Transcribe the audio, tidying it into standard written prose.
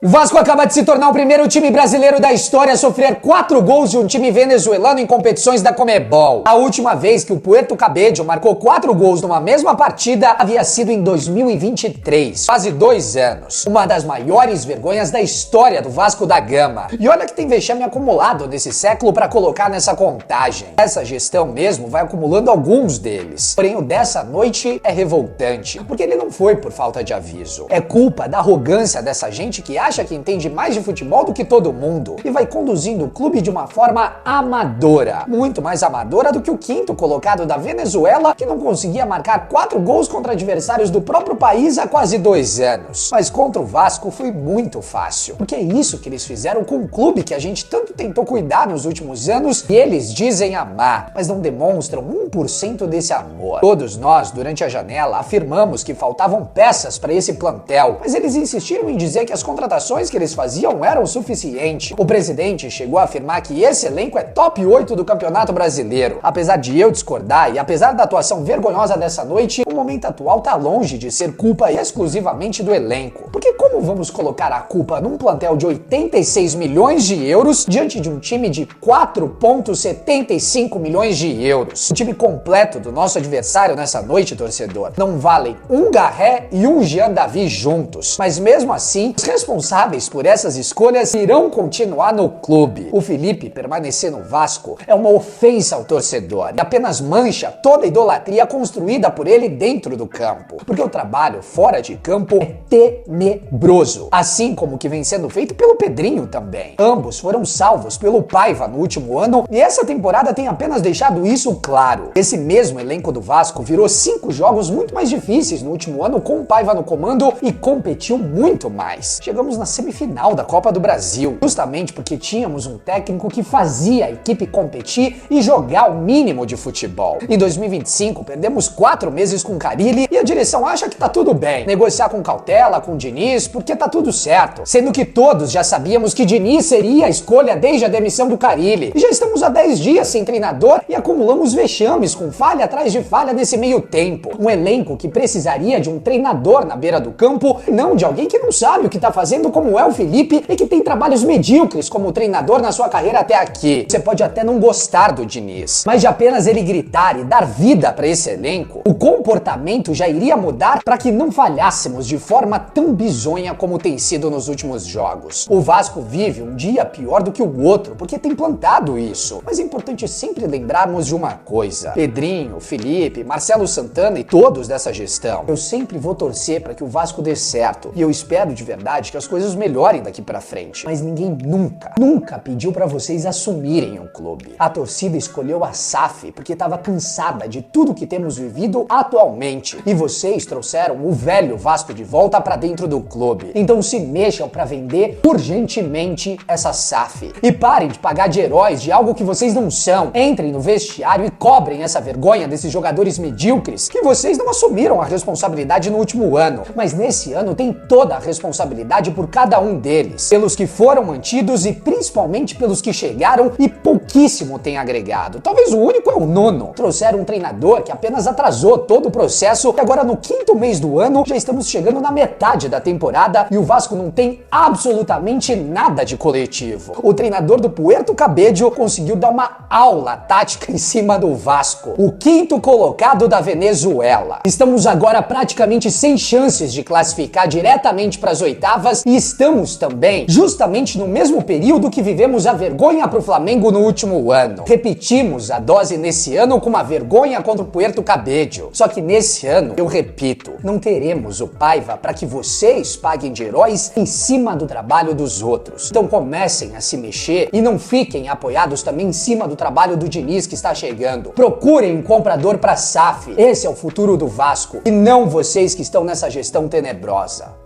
O Vasco acaba de se tornar o primeiro time brasileiro da história a sofrer 4 gols de um time venezuelano em competições da Conmebol. A última vez que o Puerto Cabello marcou 4 gols numa mesma partida havia sido em 2023, quase 2 anos. Uma das maiores vergonhas da história do Vasco da Gama. E olha que tem vexame acumulado nesse século para colocar nessa contagem. Essa gestão mesmo vai acumulando alguns deles. Porém, o dessa noite é revoltante, porque ele não foi por falta de aviso. É culpa da arrogância dessa gente que acha que entende mais de futebol do que todo mundo e vai conduzindo o clube de uma forma amadora. Muito mais amadora do que o quinto colocado da Venezuela, que não conseguia marcar 4 gols contra adversários do próprio país há quase 2 anos. Mas contra o Vasco foi muito fácil, porque é isso que eles fizeram com o clube que a gente tanto tentou cuidar nos últimos anos e eles dizem amar, mas não demonstram 1% desse amor. Todos nós, durante a janela, afirmamos que faltavam peças para esse plantel, mas eles insistiram em dizer que as contratações que eles faziam eram o suficiente. O presidente chegou a afirmar que esse elenco é top 8 do Campeonato Brasileiro. Apesar de eu discordar e apesar da atuação vergonhosa dessa noite, o momento atual tá longe de ser culpa exclusivamente do elenco. Porque como vamos colocar a culpa num plantel de 86 milhões de euros diante de um time de 4,75 milhões de euros? O time completo do nosso adversário nessa noite, torcedor, não valem um Garré e um Jean Davi juntos. Mas mesmo assim, os responsáveis por essas escolhas irão continuar no clube. O Felipe permanecer no Vasco é uma ofensa ao torcedor e apenas mancha toda a idolatria construída por ele dentro do campo. Porque o trabalho fora de campo é tenebroso, assim como o que vem sendo feito pelo Pedrinho também. Ambos foram salvos pelo Paiva no último ano e essa temporada tem apenas deixado isso claro. Esse mesmo elenco do Vasco virou 5 jogos muito mais difíceis no último ano com o Paiva no comando e competiu muito mais. Chegamos na semifinal da Copa do Brasil, justamente porque tínhamos um técnico que fazia a equipe competir e jogar o mínimo de futebol. Em 2025, perdemos 4 meses com o Carille e a direção acha que tá tudo bem. Negociar com cautela, com o Diniz, porque tá tudo certo. Sendo que todos já sabíamos que Diniz seria a escolha desde a demissão do Carille. E já estamos há 10 dias sem treinador e acumulamos vexames com falha atrás de falha nesse meio tempo. Um elenco que precisaria de um treinador na beira do campo, não de alguém que não sabe o que tá fazendo como é o Felipe e que tem trabalhos medíocres como treinador na sua carreira até aqui. Você pode até não gostar do Diniz, mas de apenas ele gritar e dar vida para esse elenco, o comportamento já iria mudar para que não falhássemos de forma tão bizonha como tem sido nos últimos jogos. O Vasco vive um dia pior do que o outro porque tem plantado isso, mas é importante sempre lembrarmos de uma coisa: Pedrinho, Felipe, Marcelo Santana e todos dessa gestão, eu sempre vou torcer para que o Vasco dê certo e eu espero de verdade que as coisas melhorem daqui pra frente. Mas ninguém nunca pediu pra vocês assumirem o clube. A torcida escolheu a SAF porque tava cansada de tudo que temos vivido atualmente. E vocês trouxeram o velho Vasco de volta pra dentro do clube. Então se mexam pra vender urgentemente essa SAF. E parem de pagar de heróis de algo que vocês não são. Entrem no vestiário e cobrem essa vergonha desses jogadores medíocres que vocês não assumiram a responsabilidade no último ano. Mas nesse ano tem toda a responsabilidade por cada um deles, pelos que foram mantidos e principalmente pelos que chegaram e pouquíssimo tem agregado. Talvez o único é o Nuno. Trouxeram um treinador que apenas atrasou todo o processo e agora no 5º mês do ano já estamos chegando na metade da temporada e o Vasco não tem absolutamente nada de coletivo. O treinador do Puerto Cabello conseguiu dar uma aula tática em cima do Vasco, o 5º colocado da Venezuela. Estamos agora praticamente sem chances de classificar diretamente para as oitavas e estamos também justamente no mesmo período que vivemos a vergonha pro Flamengo no último ano. Repetimos a dose nesse ano com uma vergonha contra o Puerto Cabello. Só que nesse ano, eu repito, não teremos o Paiva para que vocês paguem de heróis em cima do trabalho dos outros. Então comecem a se mexer e não fiquem apoiados também em cima do trabalho do Diniz que está chegando. Procurem um comprador para SAF. Esse é o futuro do Vasco e não vocês que estão nessa gestão tenebrosa.